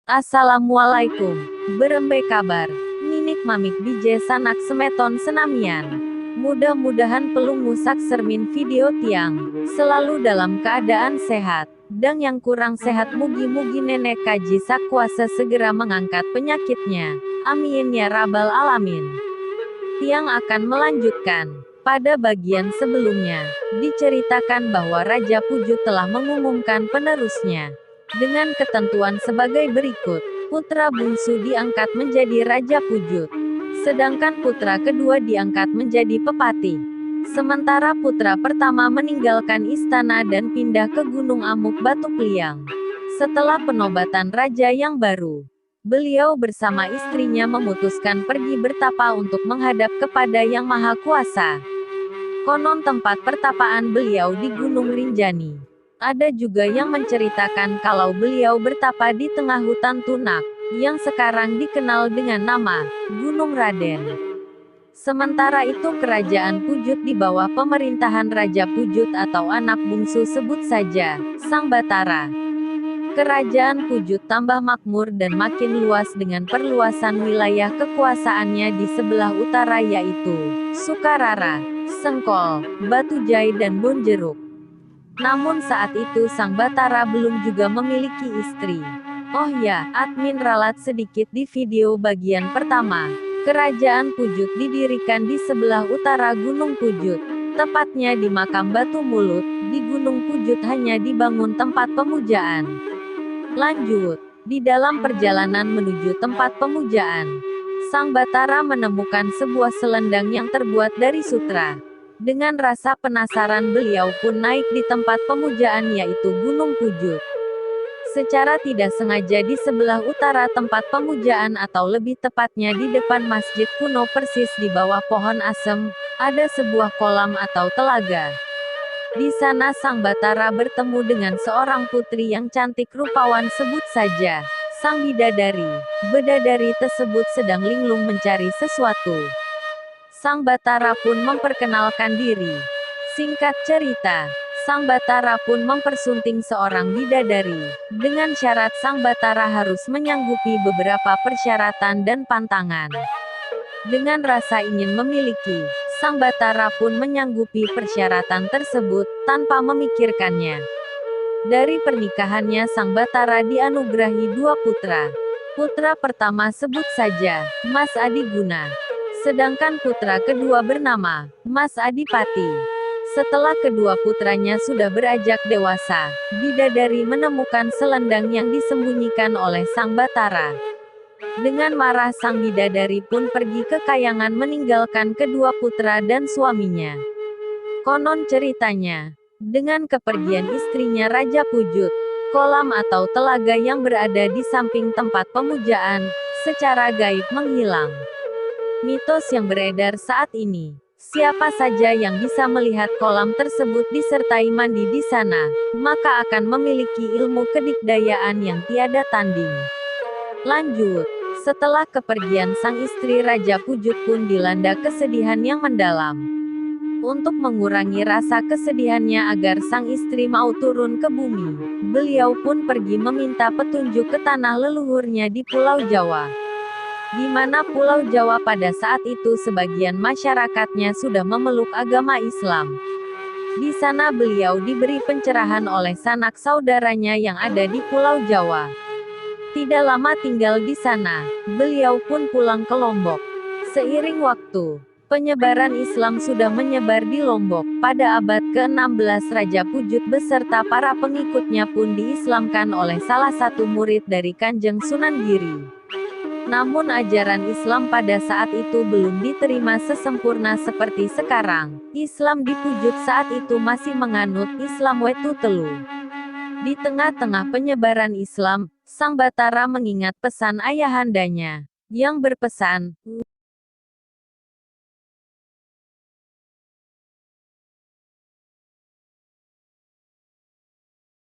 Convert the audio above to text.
Assalamualaikum. Berembe kabar. Ninik mamik bije sanak semeton senamian. Mudah-mudahan pelungu saksermin video tiang. Selalu dalam keadaan sehat. Dan yang kurang sehat mugi-mugi nenek kaji sakuasa segera mengangkat penyakitnya. Amin ya rabbal alamin. Tiang akan melanjutkan. Pada bagian sebelumnya, diceritakan bahwa Raja Pujut telah mengumumkan penerusnya. Dengan ketentuan sebagai berikut, putra bungsu diangkat menjadi Raja Pujut. Sedangkan putra kedua diangkat menjadi Pepati. Sementara putra pertama meninggalkan istana dan pindah ke Gunung Amuk Batu Kliang. Setelah penobatan raja yang baru, beliau bersama istrinya memutuskan pergi bertapa untuk menghadap kepada Yang Maha Kuasa. Konon tempat pertapaan beliau di Gunung Rinjani. Ada juga yang menceritakan kalau beliau bertapa di tengah hutan Tunak, yang sekarang dikenal dengan nama Gunung Raden. Sementara itu kerajaan Pujut di bawah pemerintahan Raja Pujut atau anak bungsu sebut saja, Sang Batara. Kerajaan Pujut tambah makmur dan makin luas dengan perluasan wilayah kekuasaannya di sebelah utara yaitu Sukarara, Sengkol, Batujai dan Bonjeruk. Namun saat itu Sang Batara belum juga memiliki istri. Oh ya, admin ralat sedikit di video bagian pertama. Kerajaan Pujut didirikan di sebelah utara Gunung Pujut. Tepatnya di makam Batu Mulut, di Gunung Pujut hanya dibangun tempat pemujaan. Lanjut, di dalam perjalanan menuju tempat pemujaan, Sang Batara menemukan sebuah selendang yang terbuat dari sutra. Dengan rasa penasaran beliau pun naik di tempat pemujaan yaitu Gunung Pujut. Secara tidak sengaja di sebelah utara tempat pemujaan atau lebih tepatnya di depan masjid kuno persis di bawah pohon asem, ada sebuah kolam atau telaga. Di sana Sang Batara bertemu dengan seorang putri yang cantik rupawan sebut saja, Sang Bidadari. Bidadari tersebut sedang linglung mencari sesuatu. Sang Batara pun memperkenalkan diri. Singkat cerita, Sang Batara pun mempersunting seorang bidadari. Dengan syarat Sang Batara harus menyanggupi beberapa persyaratan dan pantangan. Dengan rasa ingin memiliki, Sang Batara pun menyanggupi persyaratan tersebut, tanpa memikirkannya. Dari pernikahannya Sang Batara dianugerahi dua putra. Putra pertama sebut saja, Mas Adiguna. Sedangkan putra kedua bernama, Mas Adipati. Setelah kedua putranya sudah beranjak dewasa, Bidadari menemukan selendang yang disembunyikan oleh Sang Batara. Dengan marah Sang Bidadari pun pergi ke kayangan meninggalkan kedua putra dan suaminya. Konon ceritanya, dengan kepergian istrinya Raja Pujut, kolam atau telaga yang berada di samping tempat pemujaan, secara gaib menghilang. Mitos yang beredar saat ini, siapa saja yang bisa melihat kolam tersebut disertai mandi di sana, maka akan memiliki ilmu kedikdayaan yang tiada tanding. Lanjut, setelah kepergian sang istri Raja Pujut pun dilanda kesedihan yang mendalam. Untuk mengurangi rasa kesedihannya agar sang istri mau turun ke bumi, beliau pun pergi meminta petunjuk ke tanah leluhurnya di Pulau Jawa. Di mana Pulau Jawa pada saat itu sebagian masyarakatnya sudah memeluk agama Islam. Di sana beliau diberi pencerahan oleh sanak saudaranya yang ada di Pulau Jawa. Tidak lama tinggal di sana, beliau pun pulang ke Lombok. Seiring waktu, penyebaran Islam sudah menyebar di Lombok. Pada abad ke-16 Raja Pujut beserta para pengikutnya pun diislamkan oleh salah satu murid dari Kanjeng Sunan Giri. Namun ajaran Islam pada saat itu belum diterima sesempurna seperti sekarang. Islam di Pujut saat itu masih menganut Islam Wetu Telu. Di tengah-tengah penyebaran Islam, Sang Batara mengingat pesan ayahandanya, yang berpesan,